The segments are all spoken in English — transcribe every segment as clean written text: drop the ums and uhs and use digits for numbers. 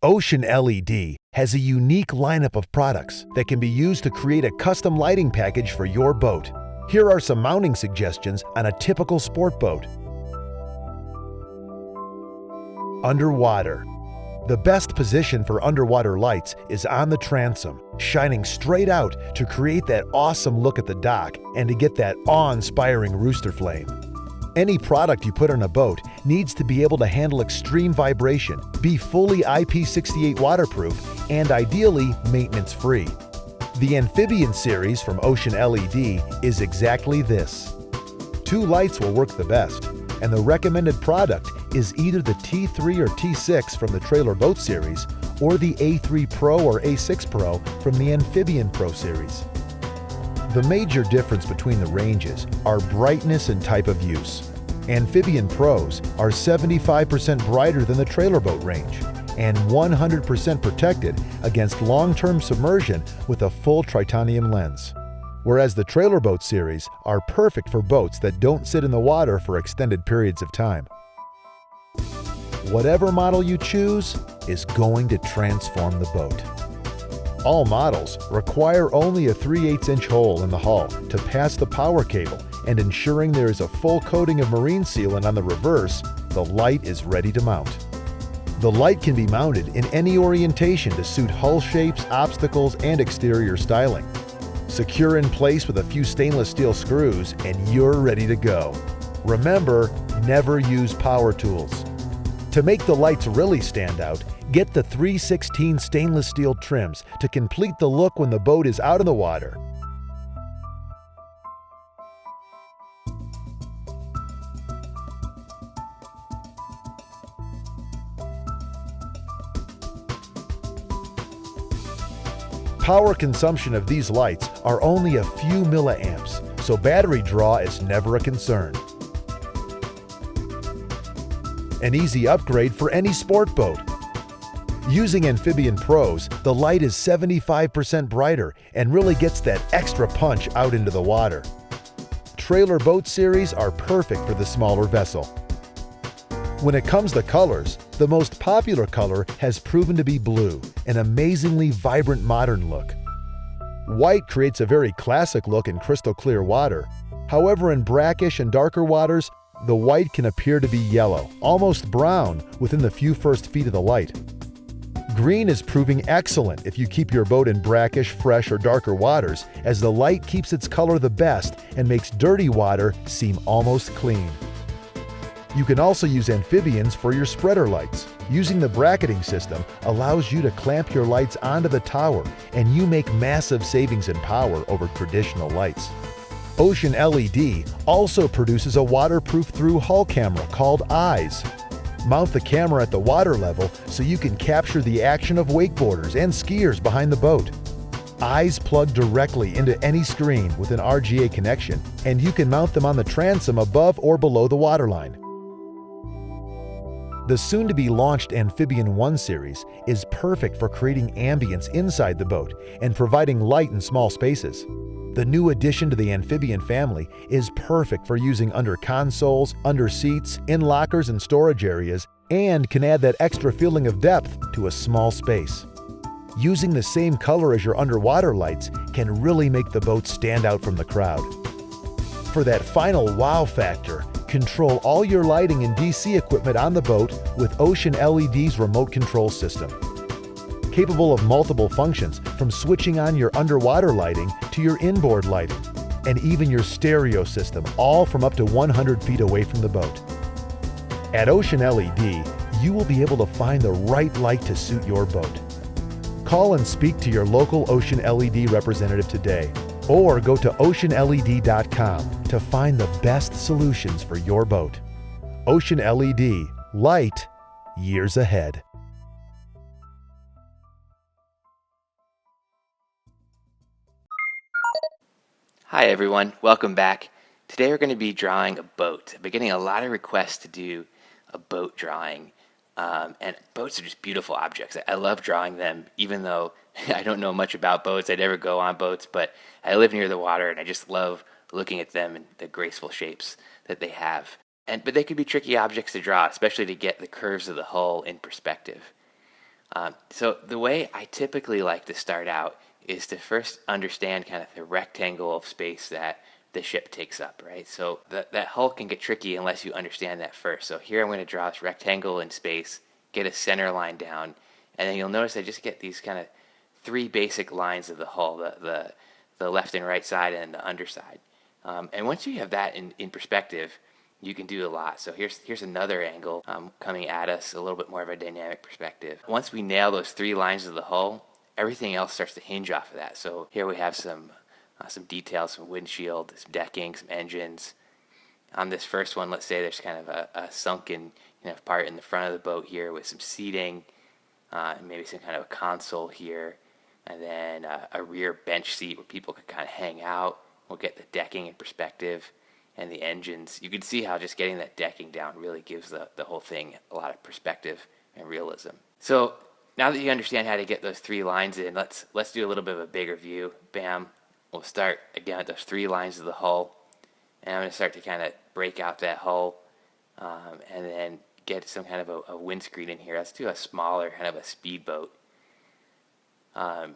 Ocean LED has a unique lineup of products that can be used to create a custom lighting package for your boat. Here are some mounting suggestions on a typical sport boat. Underwater. The best position for underwater lights is on the transom, shining straight out to create that awesome look at the dock and to get that awe-inspiring rooster flame. Any product you put on a boat needs to be able to handle extreme vibration, be fully IP68 waterproof, and ideally maintenance-free. The Amphibian series from Ocean LED is exactly this. Two lights will work the best, and the recommended product is either the T3 or T6 from the Trailer Boat series or the A3 Pro or A6 Pro from the Amphibian Pro series. The major difference between the ranges are brightness and type of use. Amphibian Pros are 75% brighter than the Trailer Boat range and 100% protected against long-term submersion with a full tritanium lens. Whereas the Trailer Boat series are perfect for boats that don't sit in the water for extended periods of time. Whatever model you choose is going to transform the boat. All models require only a 3/8-inch hole in the hull to pass the power cable, and ensuring there is a full coating of marine sealant on the reverse, the light is ready to mount. The light can be mounted in any orientation to suit hull shapes, obstacles, and exterior styling. Secure in place with a few stainless steel screws, and you're ready to go. Remember, never use power tools. To make the lights really stand out, get the 3/16 stainless steel trims to complete the look when the boat is out of the water. Power consumption of these lights are only a few milliamps, so battery draw is never a concern. An easy upgrade for any sport boat. Using Amphibian Pros, the light is 75% brighter and really gets that extra punch out into the water. Trailer Boat series are perfect for the smaller vessel. When it comes to colors, the most popular color has proven to be blue, an amazingly vibrant modern look. White creates a very classic look in crystal clear water. However, in brackish and darker waters, the white can appear to be yellow, almost brown, within the few first feet of the light. Green is proving excellent if you keep your boat in brackish, fresh, or darker waters, as the light keeps its color the best and makes dirty water seem almost clean. You can also use amphibians for your spreader lights. Using the bracketing system allows you to clamp your lights onto the tower, and you make massive savings in power over traditional lights. Ocean LED also produces a waterproof through hull camera called EYES. Mount the camera at the water level so you can capture the action of wakeboarders and skiers behind the boat. EYES plug directly into any screen with an RGA connection, and you can mount them on the transom above or below the waterline. The soon-to-be-launched Amphibian 1 series is perfect for creating ambience inside the boat and providing light in small spaces. The new addition to the Amphibian family is perfect for using under consoles, under seats, in lockers and storage areas, and can add that extra feeling of depth to a small space. Using the same color as your underwater lights can really make the boat stand out from the crowd. For that final wow factor, control all your lighting and DC equipment on the boat with Ocean LED's remote control system. Capable of multiple functions, from switching on your underwater lighting to your inboard lighting, and even your stereo system, all from up to 100 feet away from the boat. At Ocean LED, you will be able to find the right light to suit your boat. Call and speak to your local Ocean LED representative today, or go to oceanled.com to find the best solutions for your boat. Ocean LED, light years ahead. Hi everyone, welcome back. Today we're going to be drawing a boat. I've been getting a lot of requests to do a boat drawing, and boats are just beautiful objects. I love drawing them, even though I don't know much about boats. I never go on boats, but I live near the water and I just love looking at them and the graceful shapes that they have. But they could be tricky objects to draw, especially to get the curves of the hull in perspective. So the way I typically like to start out is to first understand kind of the rectangle of space that the ship takes up, right? So that hull can get tricky unless you understand that first. So here I'm going to draw this rectangle in space, get a center line down, and then you'll notice I just get these kind of three basic lines of the hull, the left and right side and the underside. And once you have that in perspective, you can do a lot. So here's another angle coming at us, a little bit more of a dynamic perspective. Once we nail those three lines of the hull, everything else starts to hinge off of that. So here we have some details, some windshield, some decking, some engines. On this first one, let's say there's kind of a sunken part in the front of the boat here with some seating, and maybe some kind of a console here, and then a rear bench seat where people could kind of hang out. We'll get the decking in perspective and the engines. You can see how just getting that decking down really gives the whole thing a lot of perspective and realism. So now that you understand how to get those three lines in, let's do a little bit of a bigger view. Bam. We'll start again at those three lines of the hull, and I'm going to start to kind of break out that hull, and then get some kind of a windscreen in here. Let's do a smaller kind of a speedboat. And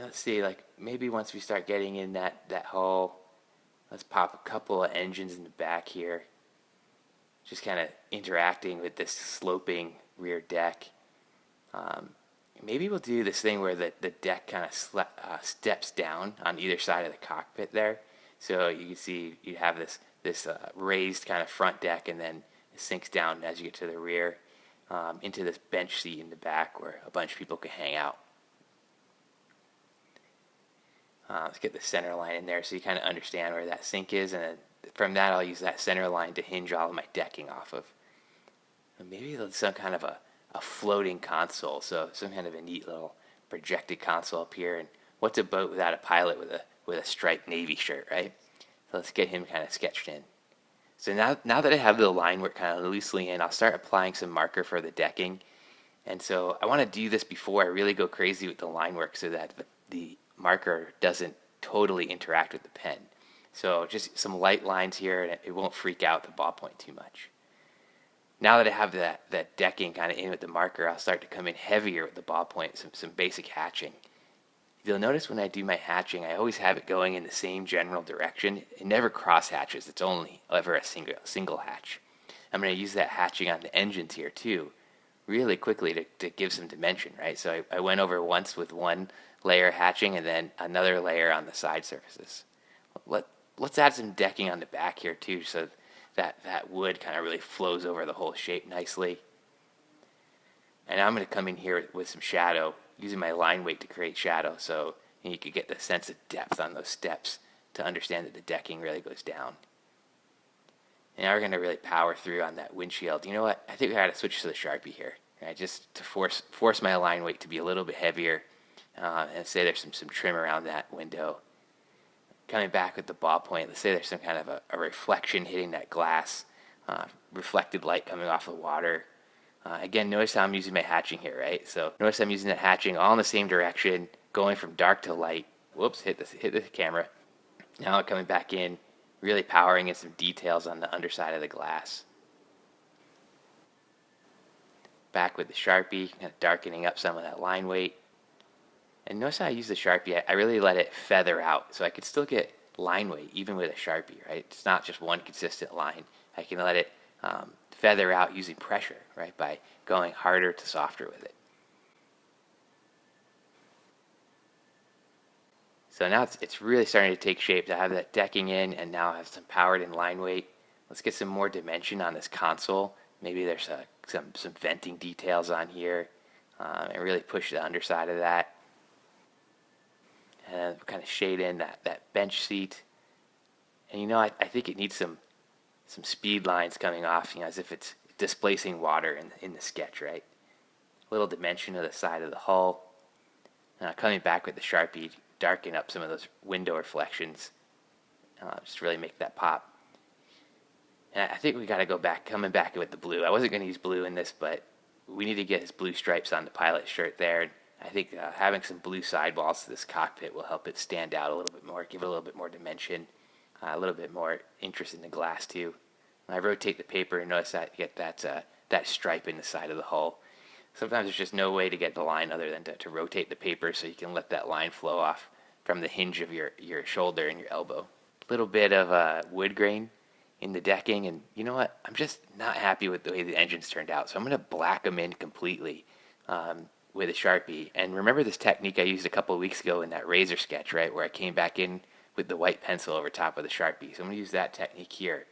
let's see, like maybe once we start getting in that hull, let's pop a couple of engines in the back here, just kind of interacting with this sloping rear deck. Maybe we'll do this thing where the deck kind of steps down on either side of the cockpit there. So you can see you have this raised kind of front deck, and then it sinks down as you get to the rear into this bench seat in the back where a bunch of people can hang out. Let's get the center line in there so you kind of understand where that sink is, and then from that I'll use that center line to hinge all of my decking off of. And maybe some kind of a floating console, so some kind of a neat little projected console up here. And what's a boat without a pilot with a striped Navy shirt, right? So let's get him kind of sketched in. So now that I have the line work kind of loosely in, I'll start applying some marker for the decking. And so I want to do this before I really go crazy with the line work so that the marker doesn't totally interact with the pen. So just some light lines here, and it won't freak out the ballpoint too much. Now that I have that decking kind of in with the marker, I'll start to come in heavier with the ballpoint, some basic hatching. You'll notice when I do my hatching, I always have it going in the same general direction. It never cross hatches. It's only ever a single hatch. I'm going to use that hatching on the engines here too, really quickly to give some dimension, right? So I went over once with one layer hatching and then another layer on the side surfaces. Let's add some decking on the back here too, so that wood kind of really flows over the whole shape nicely. And now I'm going to come in here with some shadow, using my line weight to create shadow, so you could get the sense of depth on those steps to understand that the decking really goes down. And now we're going to really power through on that windshield. You know what? I think we got to switch to the Sharpie here, right? Just to force my line weight to be a little bit heavier, and say there's some trim around that window. Coming back with the ballpoint, let's say there's some kind of a reflection hitting that glass, reflected light coming off the water. Again, notice how I'm using my hatching here, right? So notice I'm using that hatching all in the same direction, going from dark to light. Whoops, hit the camera. Now coming back in, really powering in some details on the underside of the glass. Back with the Sharpie, kind of darkening up some of that line weight. And notice how I use the Sharpie, I really let it feather out, so I could still get line weight even with a Sharpie, right? It's not just one consistent line. I can let it feather out using pressure, right, by going harder to softer with it. So now it's really starting to take shape. I have that decking in, and now I have some powered in line weight. Let's get some more dimension on this console. Maybe there's some venting details on here, and really push the underside of that. And kind of shade in that bench seat. And I think it needs some speed lines coming off, as if it's displacing water in the sketch, right? A little dimension of the side of the hull. Coming back with the Sharpie, darken up some of those window reflections. Just really make that pop. And I think we got to coming back with the blue. I wasn't going to use blue in this, but we need to get his blue stripes on the pilot shirt there. I think having some blue sidewalls to this cockpit will help it stand out a little bit more, give it a little bit more dimension, a little bit more interest in the glass too. When I rotate the paper, and notice that you get that stripe in the side of the hull. sometimes there's just no way to get the line other than to rotate the paper so you can let that line flow off from the hinge of your shoulder and your elbow. A little bit of wood grain in the decking, and you know what? I'm just not happy with the way the engines turned out, so I'm going to black them in completely with a Sharpie. And remember this technique I used a couple of weeks ago in that razor sketch, right, where I came back in with the white pencil over top of the Sharpie. So I'm going to use that technique here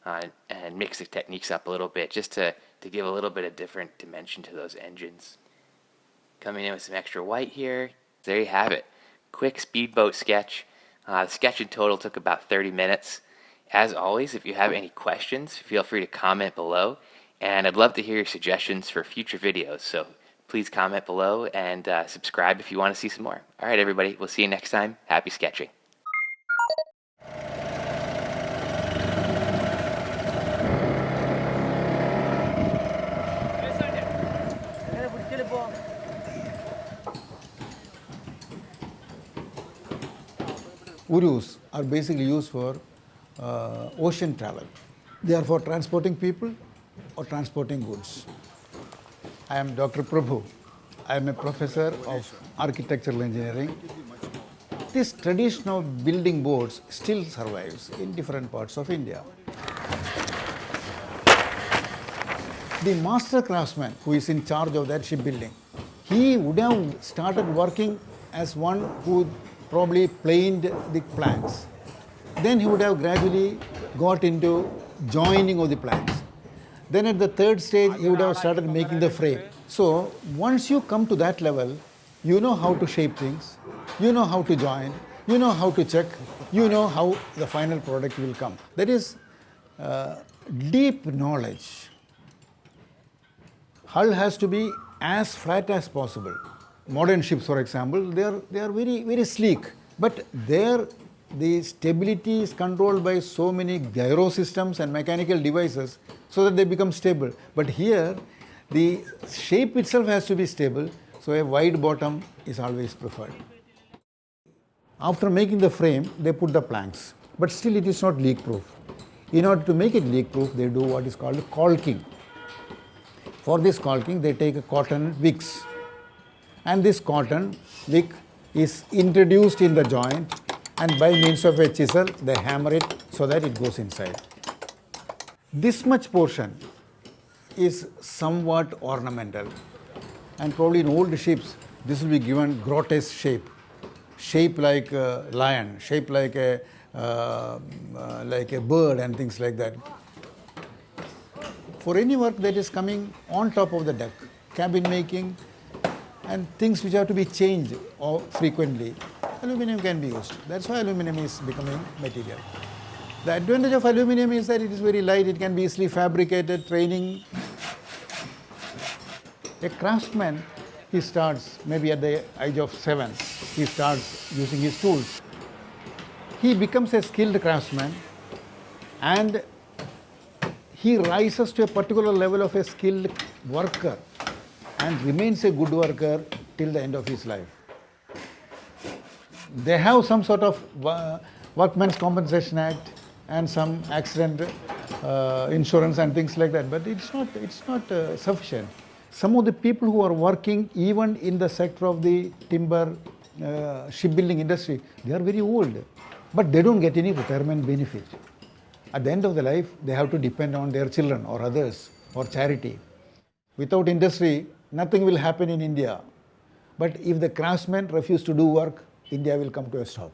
and mix the techniques up a little bit just to give a little bit of different dimension to those engines. Coming in with some extra white here. There you have it. Quick speedboat sketch. The sketch in total took about 30 minutes. As always, if you have any questions, feel free to comment below. And I'd love to hear your suggestions for future videos. So please comment below and subscribe if you want to see some more. All right, everybody. We'll see you next time. Happy sketching. Urus are basically used for ocean travel. They are for transporting people or transporting goods. I am Dr. Prabhu. I am a professor of architectural engineering. This tradition of building boats still survives in different parts of India. The master craftsman who is in charge of that shipbuilding, he would have started working as one who probably planed the planks. Then he would have gradually got into joining of the planks. Then at the third stage, he would have started making the frame. So once you come to that level, you know how to shape things, you know how to join, you know how to check, you know how the final product will come. That is deep knowledge. Hull has to be as flat as possible. Modern ships, for example, they are very, very sleek, but the stability is controlled by so many gyro systems and mechanical devices so that they become stable. But here, the shape itself has to be stable, so a wide bottom is always preferred. After making the frame, they put the planks, but still it is not leak-proof. In order to make it leak-proof, they do what is called caulking. For this caulking, they take a cotton wicks, and this cotton wick is introduced in the joint, and by means of a chisel, they hammer it so that it goes inside. This much portion is somewhat ornamental, and probably in old ships, this will be given grotesque shape like a lion, shape like a bird and things like that. For any work that is coming on top of the deck, cabin making, and things which have to be changed frequently, aluminum can be used. That's why aluminum is becoming material. The advantage of aluminum is that it is very light, it can be easily fabricated, training. A craftsman, he starts maybe at the age of 7, he starts using his tools. He becomes a skilled craftsman and he rises to a particular level of a skilled worker and remains a good worker till the end of his life. They have some sort of Workmen's Compensation Act and some accident insurance and things like that, but it's not sufficient. Some of the people who are working even in the sector of the timber shipbuilding industry, they are very old, but they don't get any retirement benefit. At the end of the life, they have to depend on their children or others or charity. Without industry, nothing will happen in India. But if the craftsmen refuse to do work, India will come to a stop.